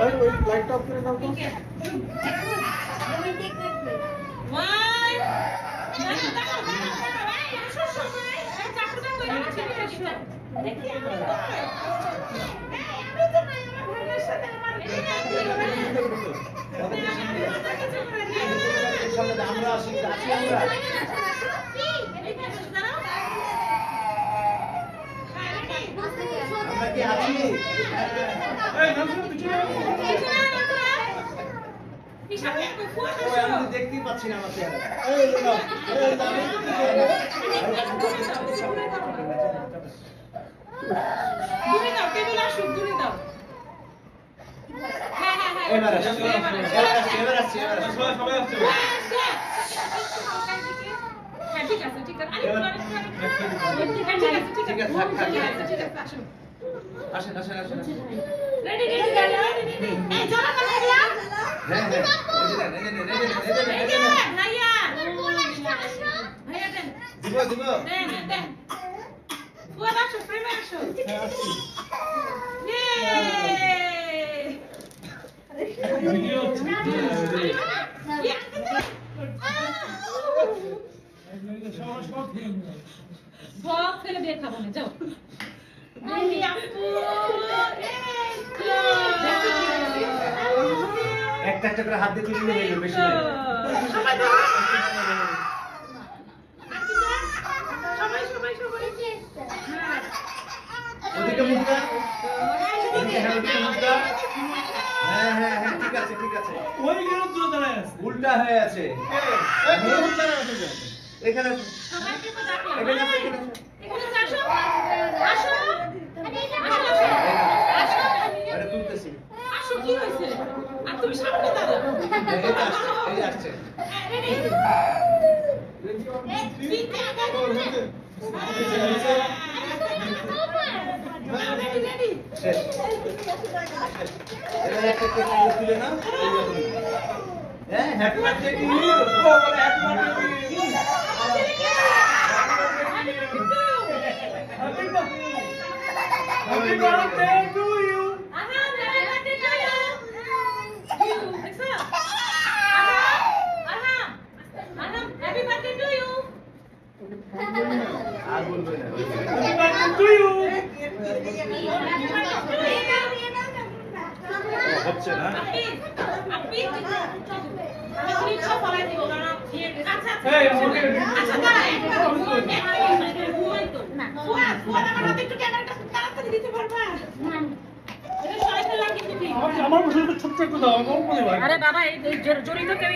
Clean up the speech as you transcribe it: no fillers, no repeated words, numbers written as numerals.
ওই লাইটটা অফ করে দাও তো। আমরা আসি আমরা কি আছি? আমি দেখতেই পাচ্ছি না আমার চেহারা। এবার আসছি সবাই আসছে। ঠিক আছে ঠিক আছে আসেন আসেন আসেন রেডি রেডি রেডি এই জমা করে দিয়া হ্যাঁ হ্যাঁ ভাইয়া ভাইয়া দেন দিব দিব দেন দেন পুরো আসো প্রেমে আসো ভিডিও সব ফেলে দিয়ে খাবো না যাও একটা একটা করে হাত দিয়ে তুলে নিয়ে বেশি ওদিকে মুখটা হ্যাঁ হ্যাঁ হ্যাঁ ঠিক আছে ঠিক আছে ওই গেল তুলে দাঁড়ায় আছে উল্টা হয়ে আছে এখানে এখানে আসো আসো আসো আরে তুলতেছি আসো কি হইছে আর তুমি সামনে দাঁড়াও এই আসছে রেডি রেডি শেষ এবারে একটা তুলে না হ্যাঁ হ্যাপি বার্থডে টু ইউ বলে happy birthday to you Happy birthday to you. Happy birthday to you. Dekha. Aha. Happy birthday to you. আর বলবে না। Happy birthday to you. হচ্ছে না। আপনি আমি সব বলাই দিব কারণ আচ্ছা আচ্ছা আচ্ছা দাঁড়াই না ফুয়া আমার একটু ক্যামেরাটা তাড়াতাড়ি দিতে পারবা না এটা সরাইতে লাগে কিন্তু আমার বসে ছোট ছোট দাও আমার মনে হয় আরে বাবা এই জড়িত কেউ